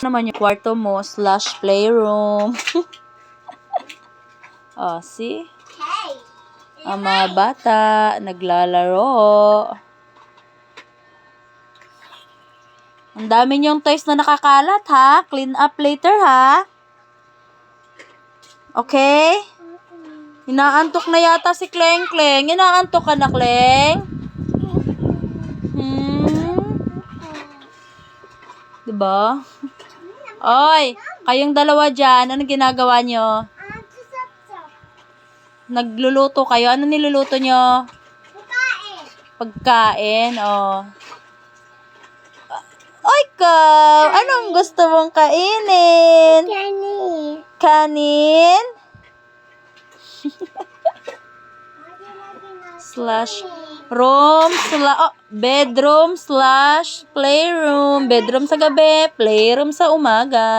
naman yung kwarto mo / playroom. Oh, see? Ang mga bata, naglalaro. Ang dami niyong toys na nakakalat, ha? Clean up later, ha? Okay? Inaantok na yata si Kleng Kleng. Inaantok ka na, Kleng? Diba? Oy, kayong dalawa dyan, anong ginagawa nyo? Nagluluto kayo? Ano niluluto nyo? Pagkain, oh. Oy, ikaw! Anong gusto mong kainin? Kanin? Bedroom / playroom. Bedroom sa gabi, playroom sa umaga.